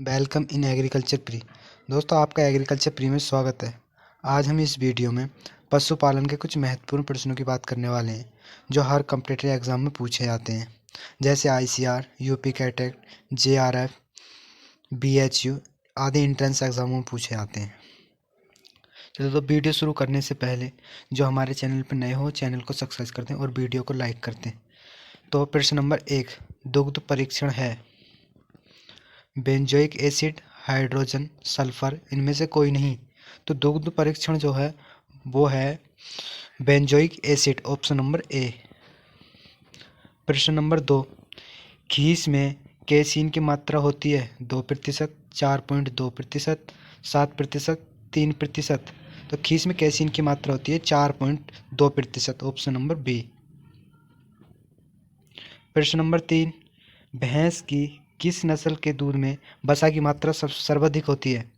Welcome in agriculture pre. दोस्तों, आपका agriculture pre में स्वागत है। आज हम इस वीडियो में पशुपालन के कुछ महत्वपूर्ण प्रश्नों की बात करने वाले हैं जो हर कॉम्पिटिटिव एग्जाम में पूछे जाते हैं, जैसे ICR, UP CATET, JRF, BHU आदि एंट्रेंस एग्जामों में पूछे जाते हैं। चलो, तो वीडियो शुरू करने से पहले जो हमारे चैनल पर नए हो, चैनल को सब्सक्राइब करते हैं और वीडियो को लाइक करते हैं। तो प्रश्न नंबर 1, दुग्ध परीक्षण है बेंजोइक एसिड, हाइड्रोजन, सल्फर, इनमें से कोई नहीं। तो दुग्ध परीक्षण जो है वो है benzoic acid, option number A. प्रश्न नंबर 2, घीस में केसीन की मात्रा होती है 2%, 4.2%, 7%, 3%। तो घीस में केसीन की मात्रा होती है 4.2%, ऑप्शन नंबर बी। प्रश्न नंबर 3, भैंस की किस नस्ल के दूध में वसा की मात्रा सर्वाधिक होती है?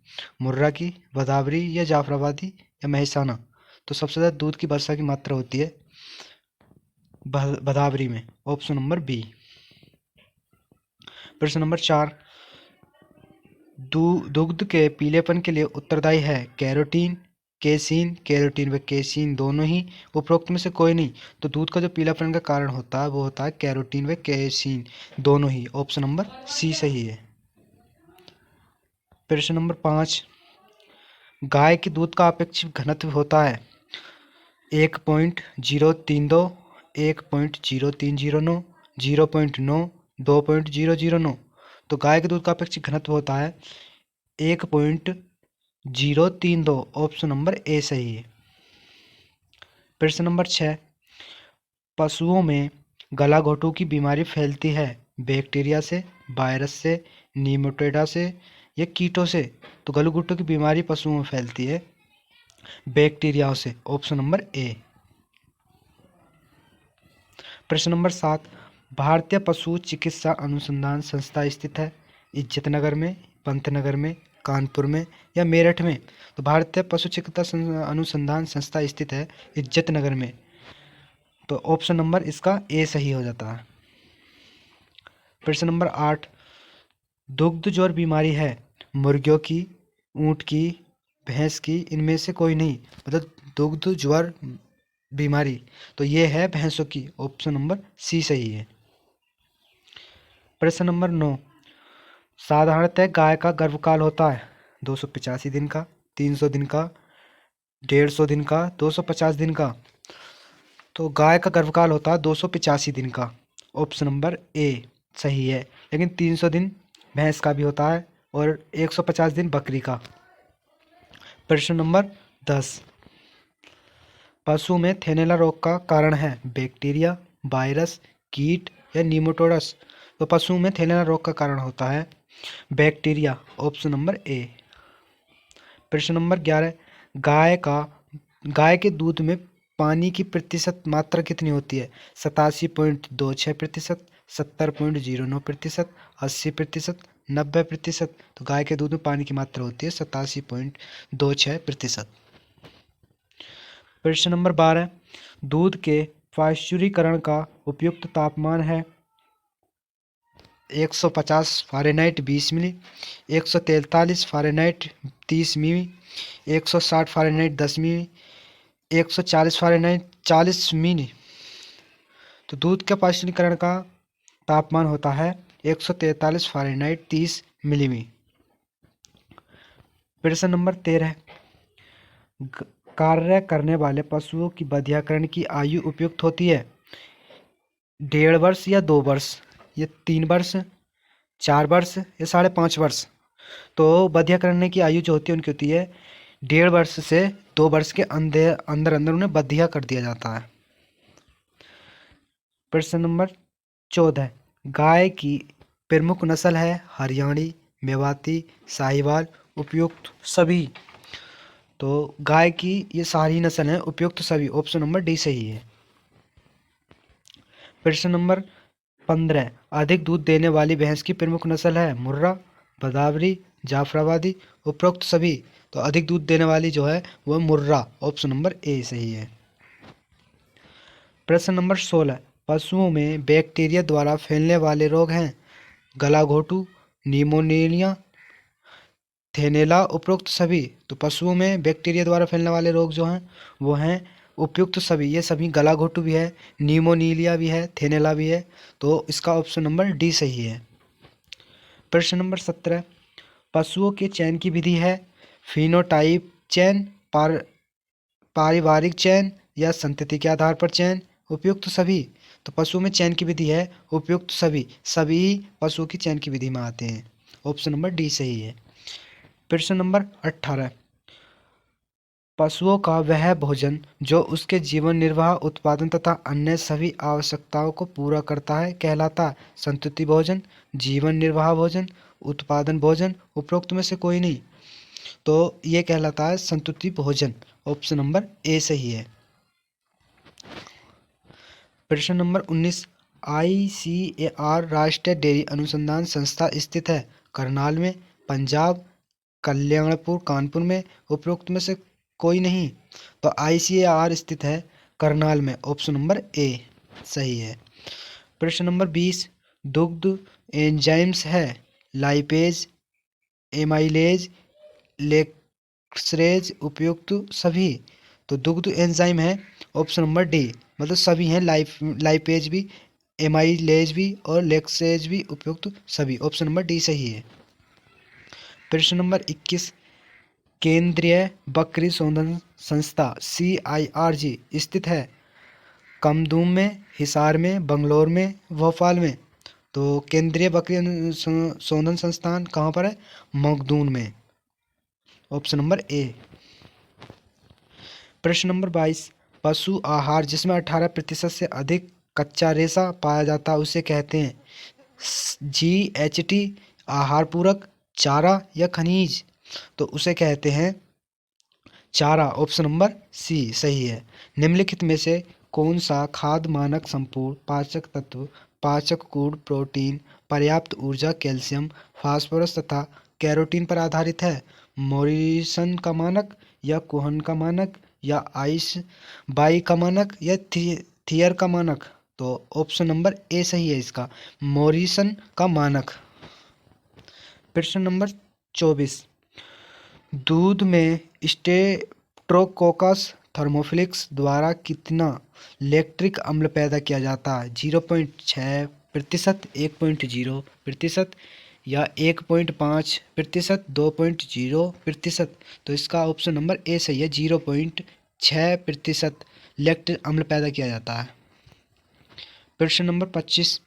मुर्रा की, भदावरी या जाफराबादी या मेहसाना? तो सबसे ज़्यादा दूध की वसा की मात्रा होती है भदावरी में, ऑप्शन नंबर बी। प्रश्न नंबर 4, दुग्ध के पीलेपन के लिए उत्तरदायी है कैरोटीन, केसीन, कैरोटीन व केसीन दोनों ही, उपरोक्त में से कोई नहीं। तो दूध का जो पीलापन का कारण होता है वो होता है कैरोटीन व केसीन दोनों ही, ऑप्शन नंबर सी सही है। प्रश्न नंबर 5, गाय के दूध का अपेक्षित घनत्व होता है 1.032, 1.0309, 0.9, 2.009। तो गाय के दूध का अपेक्षित घनत्व होता है 1.032, ऑप्शन नंबर ए सही है। प्रश्न नंबर 6, पशुओं में गलाघोटू की बीमारी फैलती है बैक्टीरिया से, वायरस से, निमोटेडा से या कीटों से? तो गलाघोटू की बीमारी पशुओं में फैलती है बैक्टीरिया से, ऑप्शन नंबर ए। प्रश्न नंबर 7, भारतीय पशु चिकित्सा अनुसंधान संस्था स्थित है इज्जतनगर में, पंतनगर में, कानपुर में या मेरठ में? तो भारतीय पशु चिकित्सा अनुसंधान संस्था स्थित है इज्जतनगर में, तो ऑप्शन नंबर इसका ए सही हो जाता है। प्रश्न नंबर 8, दुग्ध ज्वर बीमारी है मुर्गियों की, ऊंट की, भैंस की, इनमें से कोई नहीं। मतलब दुग्ध ज्वर बीमारी तो ये है भैंसों की, ऑप्शन नंबर सी सही है। प्रश्न नंबर 9, साधारणतः गाय का गर्भकाल होता है 285 दिन का, 300 दिन का, 150 दिन का, 250 दिन का? तो गाय का गर्भकाल होता है 285 दिन का, ऑप्शन नंबर ए सही है। लेकिन 300 दिन भैंस का भी होता है और 150 दिन बकरी का। प्रश्न नंबर 10, पशु में थैलेला रोग का कारण है बैक्टीरिया, वायरस, कीट या निमोटोडस? तो पशु में थैलेला रोग का कारण होता है बैक्टीरिया, ऑप्शन नंबर ए। प्रश्न नंबर 11, गाय के दूध में पानी की प्रतिशत मात्रा कितनी होती है? 87.26%, 70.09%, 80%, 90%? तो गाय के दूध में पानी की मात्रा होती है 87.26%। प्रश्न नंबर 12, दूध के पाश्चुरीकरण का उपयुक्त तापमान है 150 फ़ारेनहाइट 20 मिली, 143 फ़ारेनहाइट 30 मिली, 160 फ़ारेनहाइट 10 मिली, 140 फ़ारेनहाइट 40 मिली? तो दूध के पाश्चुरीकरण का तापमान होता है 143 फ़ारेनहाइट 30 मिली। प्रश्न नंबर 13, कार्य करने वाले पशुओं की बधियाकरण की आयु उपयुक्त होती है 1.5 वर्ष या 2 वर्ष या 3 वर्ष, 4 वर्ष या 5.5 वर्ष? तो बधिया करने की आयु जो होती है उनकी होती है 1.5 वर्ष से 2 वर्ष के अंदर अंदर उन्हें बधिया कर दिया जाता है। प्रश्न नंबर 14, गाय की प्रमुख नस्ल है हरियाणी, मेवाती, साहिवाल, उपयुक्त सभी? तो गाय की ये सारी नस्ल हैं, उपयुक्त सभी, ऑप्शन नंबर डी सही है। प्रश्न नंबर 15, अधिक दूध देने वाली भैंस की प्रमुख नस्ल है मुर्रा, भदावरी, जाफराबादी, उपरोक्त सभी? तो अधिक दूध देने वाली जो है वह मुर्रा, ऑप्शन नंबर ए सही है। प्रश्न नंबर 16, पशुओं में बैक्टीरिया द्वारा फैलने वाले रोग हैं गलाघोटू, निमोनिया, थेनेला उपरोक्त सभी। तो पशुओं में बैक्टीरिया द्वारा फैलने वाले रोग जो हैं वो हैं उपयुक्त सभी। ये सभी गला घोटू भी है, न्यूमोनीलिया भी है, थेनेला भी है। तो इसका ऑप्शन नंबर डी सही है। प्रश्न नंबर 17, पशुओं के चयन की विधि है फिनोटाइप चयन, पारिवारिक चयन या संतति के आधार पर चयन, उपयुक्त सभी। तो पशुओं में चयन की विधि है उपयुक्त सभी। सभी पशुओं की चयन की विधि में आते हैं। ऑप्शन नंबर डी सही है। प्रश्न नंबर 18, पशुओं का वह भोजन जो उसके जीवन निर्वाह, उत्पादन तथा अन्य सभी आवश्यकताओं को पूरा करता है कहलाता है संतृप्ति भोजन, जीवन निर्वाह भोजन, उत्पादन भोजन, उपरोक्त में से कोई नहीं। तो ये कहलाता है संतृप्ति भोजन। ऑप्शन नंबर ए सही है। प्रश्न नंबर 19, ICAR राष्ट्रीय डेयरी अनुसंधान संस्था स्थित है करनाल में, पंजाब, कल्याणपुर, कानपुर में, उपरोक्त में से कोई नहीं। तो ICAR स्थित है करनाल में। ऑप्शन नंबर ए सही है। प्रश्न नंबर 20, दुग्ध एंजाइम्स है लाइपेज, एमाइलेज, लेक्सरेज, उपयुक्त सभी। तो दुग्ध एंजाइम है ऑप्शन नंबर डी, मतलब सभी हैं, लाइपेज भी, एमाइलेज भी और लेक्सेज भी, उपयुक्त सभी। ऑप्शन नंबर डी सही है। प्रश्न नंबर 21, केंद्रीय बकरी संवर्धन संस्था CIRG स्थित है कमदूम में, हिसार में, बंगलौर में, भोपाल में। तो केंद्रीय बकरी संवर्धन संस्थान कहाँ पर है? मखदूम में। Option number A. प्रश्न नंबर 22, पशु आहार जिसमें 18% से अधिक कच्चा रेशा पाया जाता है उसे कहते हैं GHT, आहार पूरक, चारा या खनिज। तो उसे कहते हैं चारा। ऑप्शन नंबर सी सही है। निम्नलिखित में से कौन सा खाद्य मानक संपूर्ण पाचक तत्व, पाचक गुण, प्रोटीन, पर्याप्त ऊर्जा, कैल्शियम, फास्फोरस तथा कैरोटीन पर आधारित है? मॉरिसन का मानक या कोहन का मानक या आइस बाई का मानक या थियर का मानक? तो ऑप्शन नंबर ए सही है इसका, मॉरिसन का मानक। प्रश्न नंबर 24, दूध में स्टेप्टोकोकस थर्मोफिलस द्वारा कितना लैक्टिक अम्ल पैदा किया जाता है? 0.6%, 1.0% या 1.5%, 2.0%? तो इसका ऑप्शन नंबर ए सही है, 0.6% लैक्टिक अम्ल पैदा किया जाता है। प्रश्न नंबर 25,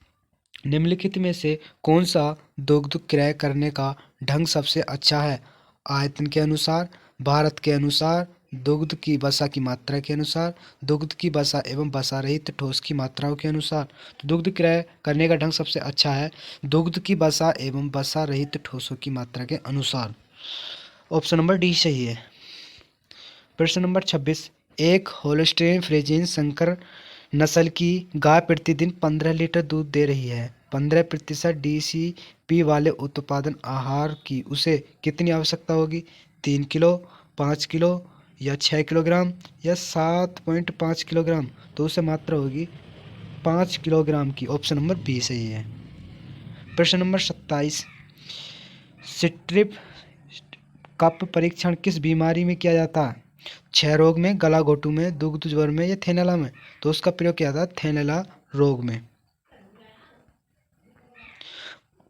निम्नलिखित में से कौन सा दुग्ध क्रय करने का ढंग सबसे अच्छा है? आयतन के अनुसार, भारत के अनुसार, दुग्ध की वसा की मात्रा के अनुसार, दुग्ध की वसा एवं वसा रहित ठोस की मात्राओं के अनुसार। तो दुग्ध क्रय करने का ढंग सबसे अच्छा है दुग्ध की वसा एवं वसा रहित ठोसों की मात्रा के अनुसार। ऑप्शन नंबर डी सही है। प्रश्न नंबर 26, एक होल्स्टीन फ्रिजीन संकर नस्ल की गाय प्रतिदिन 15 लीटर दूध दे रही है। 15% DCP वाले उत्पादन आहार की उसे कितनी आवश्यकता होगी? 3 किलो, 5 किलो या 6 किलोग्राम या 7.5 किलोग्राम? तो उसे मात्रा होगी 5 किलोग्राम की। ऑप्शन नंबर बी सही है। प्रश्न नंबर 27, स्ट्रिप कप परीक्षण किस बीमारी में किया जाता है? क्षय रोग में, गला घोटू में, दुग्ध ज्वर में या थैलेला में? तो उसका प्रयोग किया जाता है थैलेला रोग में।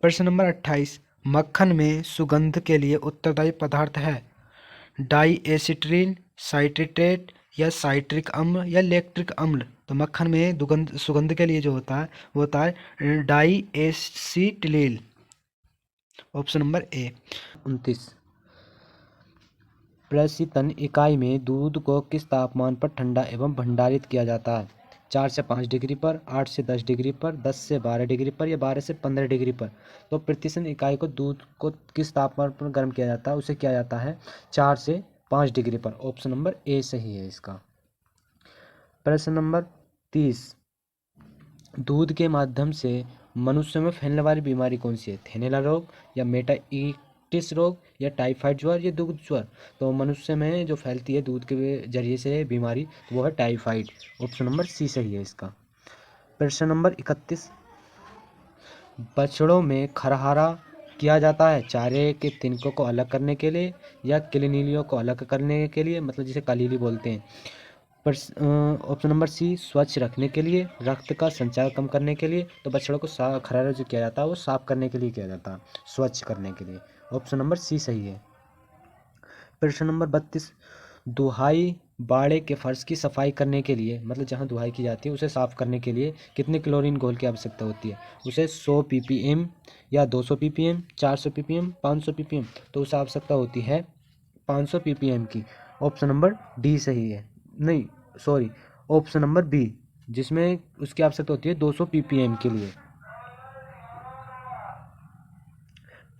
प्रश्न नंबर 28, मक्खन में सुगंध के लिए उत्तरदायी पदार्थ है डाइएसिट्रीन, साइट्रेट या साइट्रिक अम्ल या लैक्टिक अम्ल? तो मक्खन में सुगंध के लिए जो होता है वो होता है डाइएसिटिलीन। Option number A. 29, प्रशीतन इकाई में दूध को किस तापमान पर ठंडा एवं भंडारित किया जाता है? 4 से 5 डिग्री पर, 8 से 10 डिग्री पर, 10 से 12 डिग्री पर या 12 से 15 डिग्री पर? तो प्रशीतन इकाई को दूध को किस तापमान पर गर्म किया जाता है? उसे किया जाता है 4 से 5 डिग्री पर। ऑप्शन नंबर ए सही है इसका। प्रश्न नंबर 30, दूध के माध्यम से मनुष्य में फैलने वाली बीमारी कौन सी है? थैलेला रोग या मेटाइटिस रोग या टाइफाइड ज्वर या दुग्ध ज्वर? तो मनुष्य में जो फैलती है दूध के जरिए से बीमारी वो है टाइफाइड। ऑप्शन नंबर सी सही है इसका। प्रश्न नंबर 31, बछड़ों में खरहारा किया जाता है चारे के तिनकों को अलग करने के लिए या किलनीलियों को अलग करने के लिए, मतलब जिसे कलीली बोलते हैं। ऑप्शन नंबर सी, स्वच्छ रखने के लिए, रक्त का संचार कम करने के लिए। तो बछड़ों को खरारा जो किया जाता है वो साफ करने के लिए किया जाता है, स्वच्छ करने के लिए। ऑप्शन नंबर सी सही है। प्रश्न नंबर 32, दुहाई बाड़े के फर्श की सफाई करने के लिए, मतलब जहाँ दुहाई की जाती है उसे साफ करने के लिए कितने क्लोरीन घोल की आवश्यकता होती है? उसे 100 ppm या 200 ppm, 400 ppm, 500 ppm। तो उसे आवश्यकता होती है 500 ppm की। ऑप्शन नंबर डी सही है, नहीं सॉरी, ऑप्शन नंबर बी, जिसमें उसकी आवश्यकता होती है 200 ppm के लिए।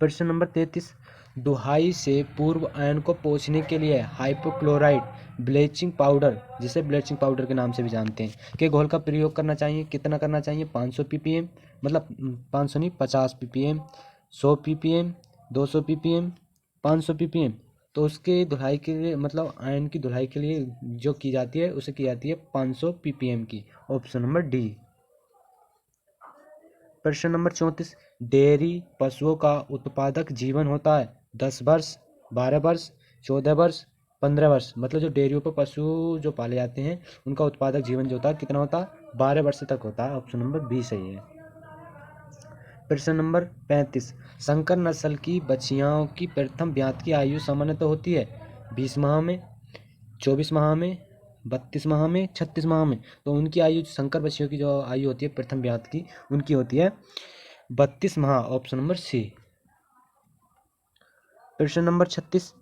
प्रश्न नंबर 33, दुहाई से पूर्व आयन को पोंछने के लिए हाइपोक्लोराइट ब्लीचिंग पाउडर, जिसे ब्लीचिंग पाउडर के नाम से भी जानते हैं, के घोल का प्रयोग करना चाहिए। कितना करना चाहिए? 500 ppm, मतलब 500 नहीं 50 ppm, 100 ppm, 200 ppm, 500 ppm। तो उसके धुलाई के लिए, मतलब आयन की धुलाई के लिए जो की जाती है उसे की जाती है 500 ppm की। Option number D. प्रश्न नंबर 34, डेयरी पशुओं का उत्पादक जीवन होता है 10 वर्ष, 12 वर्ष, 14 वर्ष, 15 वर्ष। मतलब जो डेयरियों पर पशु जो पाले जाते हैं उनका उत्पादक जीवन जो होता है कितना होता है? 12 वर्ष तक होता है। ऑप्शन नंबर बी सही है। प्रश्न नंबर 35, संकर नस्ल की बछियाओं की प्रथम ब्यात की आयु सामान्यतः होती है 20 माह में, 24 माह में, 32 माह में, 36 माह में। तो उनकी आयु, संकर बछियों की जो आयु होती है प्रथम ब्यात की, उनकी होती है 32 माह। Option number C. प्रश्न नंबर 36,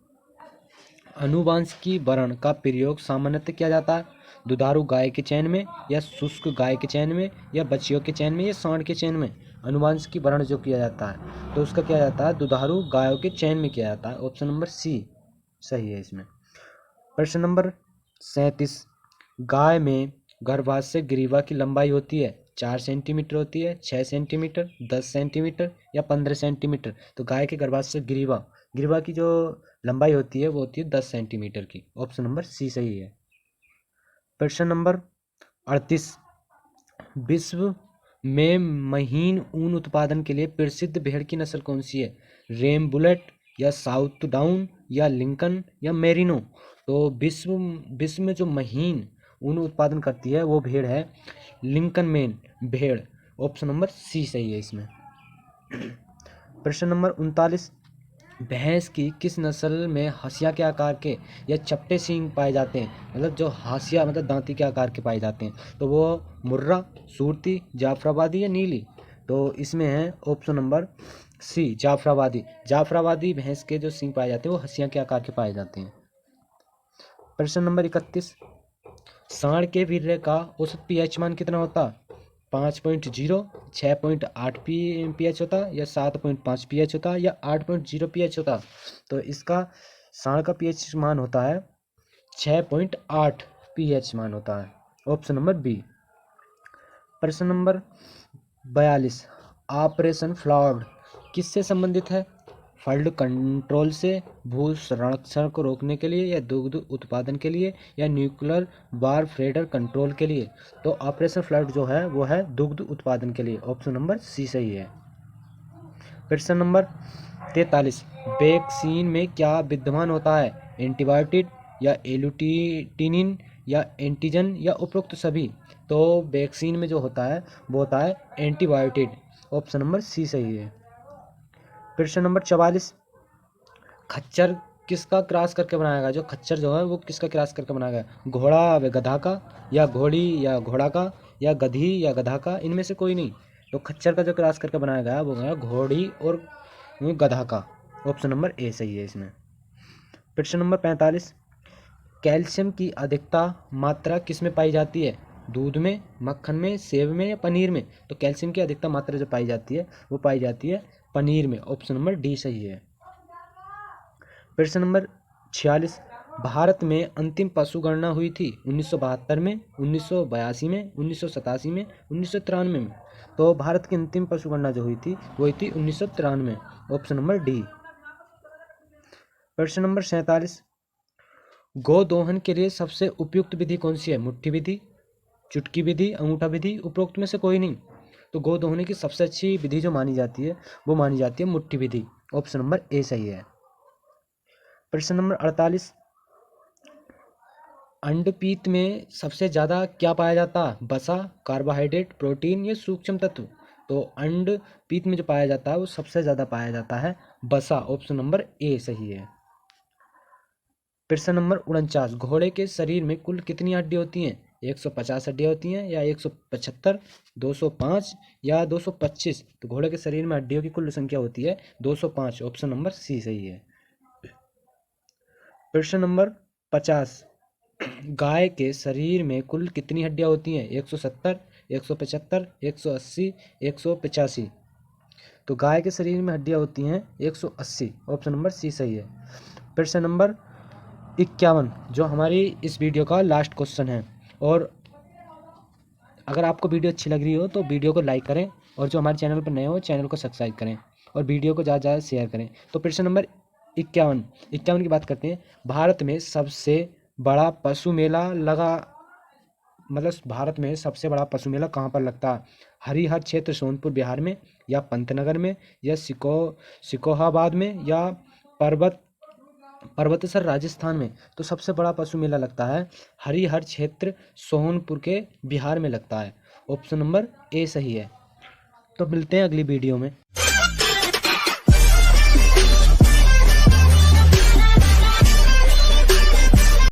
अनुवांशिकीकरण का प्रयोग सामान्यतः किया जाता है दुधारू गाय के चयन में या शुष्क गाय के चयन में या बछियों के चयन में या सांड के चयन में? अनुवांशिकीकरण जो किया जाता है तो उसका किया जाता है दुधारू गायों के चयन में किया जाता है। ऑप्शन नंबर सी सही है इसमें। प्रश्न नंबर 37, गाय में गर्भाशय ग्रीवा की लंबाई होती है 4 सेंटीमीटर होती है, 6 सेंटीमीटर, 10 सेंटीमीटर या 15 सेंटीमीटर? तो गाय के गर्भाशय ग्रीवा ग्रीवा की जो लंबाई होती है वो होती है 10 सेंटीमीटर की। ऑप्शन नंबर सी सही है। प्रश्न नंबर 38, विश्व में महीन ऊन उत्पादन के लिए प्रसिद्ध भेड़ की नस्ल कौन सी है? रेम बुलेट या साउथ डाउन या लिंकन या मेरिनो? तो विश्व विश्व में जो महीन ऊन उत्पादन करती है वो भेड़ है लिंकन मेन भेड़। ऑप्शन नंबर सी सही है इसमें। प्रश्न नंबर 39, भैंस की किस नस्ल में हंसिया के आकार के या चपटे सींग पाए जाते हैं? मतलब जो हाशिया मतलब दांती के आकार के पाए जाते हैं। तो वो मुर्रा, सूरती, जाफराबादी या नीली? तो इसमें है option number C Jafarabadi. Jafarabadi भैंस के जो सींग पाए जाते हैं वो हंसिया के आकार के पाए जाते हैं। प्रश्न नंबर 31, सांड के वीर्य का औसत पीएच मान कितना होता? 5.0, 6.8 pH होता या 7.5 pH होता या 8.0 pH होता? तो इसका सांड का pH मान होता है 6.8 pH मान होता है। Option number B. प्रश्न नंबर 42, ऑपरेशन फ्लड किससे संबंधित है? फल्ड कंट्रोल से, भू संरक्षण को रोकने के लिए या दुग्ध उत्पादन के लिए या न्यूक्लियर वारफेयर कंट्रोल के लिए? तो ऑपरेशन फ्लड जो है वो है दुग्ध उत्पादन के लिए। ऑप्शन नंबर सी सही है। प्रश्न नंबर 43, वैक्सीन में क्या विद्यमान होता है? एंटीबायोटिक या एलुटिनिन या एंटीजन या उपरोक्त सभी? तो वैक्सीन में जो होता है वो होता है एंटीबायोटिक। ऑप्शन नंबर सी सही है। प्रश्न नंबर 44, खच्चर किसका क्रॉस करके बनाया गया? जो खच्चर जो है वो किसका क्रॉस करके बनाया गया? घोड़ा व गधा का या घोड़ी या घोड़ा का या गधी या गधा का? इनमें से कोई नहीं। तो खच्चर का जो क्रॉस करके बनाया गया वो है घोड़ी और गधा का। ऑप्शन नंबर ए सही है इसमें। प्रश्न नंबर 45, कैल्शियम की अधिकता मात्रा किस में पाई जाती है? दूध में, मक्खन में, सेव में या पनीर में? तो कैल्शियम की अधिकता मात्रा जो पाई जाती है वो पाई जाती है पनीर में। ऑप्शन नंबर डी सही है। प्रश्न नंबर 46, भारत में अंतिम पशु गणना हुई थी 1972 में, 1982 में, 1987 में, 1993 में? तो भारत की अंतिम पशु गणना जो हुई थी वो हुई थी 1993। Option number D. प्रश्न नंबर 47, गो दोहन के लिए सबसे उपयुक्त विधि कौन सी है? मुट्ठी विधि, चुटकी विधि, अंगूठा विधि, उपरोक्त में से कोई नहीं? तो गोद होने की सबसे अच्छी विधि जो मानी जाती है वो मानी जाती है मुट्ठी विधि। ऑप्शन नंबर ए सही है। प्रश्न नंबर 48, अंडपीत में सबसे ज़्यादा क्या पाया जाता है? वसा, कार्बोहाइड्रेट, प्रोटीन या सूक्ष्म तत्व? तो अंडपीत में जो पाया जाता है वो सबसे ज़्यादा पाया जाता है वसा। ऑप्शन नंबर ए सही है। प्रश्न नंबर 49, घोड़े के शरीर में कुल कितनी हड्डी होती हैं? 150 हड्डियाँ होती हैं या 175, 205 या 225? तो घोड़े के शरीर में हड्डियों की कुल संख्या होती है 205। ऑप्शन नंबर सी सही है। प्रश्न नंबर 50, गाय के शरीर में कुल कितनी हड्डियां होती हैं? 170, 175, 180, 185? तो गाय के शरीर में हड्डियां होती हैं 180। ऑप्शन नंबर सी सही है। प्रश्न नंबर 51 जो हमारी इस वीडियो का लास्ट क्वेश्चन है, और अगर आपको वीडियो अच्छी लग रही हो तो वीडियो को लाइक करें, और जो हमारे चैनल पर नए हो चैनल को सब्सक्राइब करें और वीडियो को ज़्यादा ज़्यादा शेयर करें। तो प्रश्न नंबर 51 की बात करते हैं। भारत में सबसे बड़ा पशु मेला भारत में सबसे बड़ा पशु मेला कहाँ पर लगता है? हरिहर क्षेत्र सोनपुर बिहार में, या पंतनगर में, या सिकोहाबाद में, या पर्वतसर राजस्थान में? तो सबसे बड़ा पशु मेला लगता है हरिहर क्षेत्र सोनपुर के बिहार में लगता है। ऑप्शन नंबर ए सही है। तो मिलते हैं अगली वीडियो में।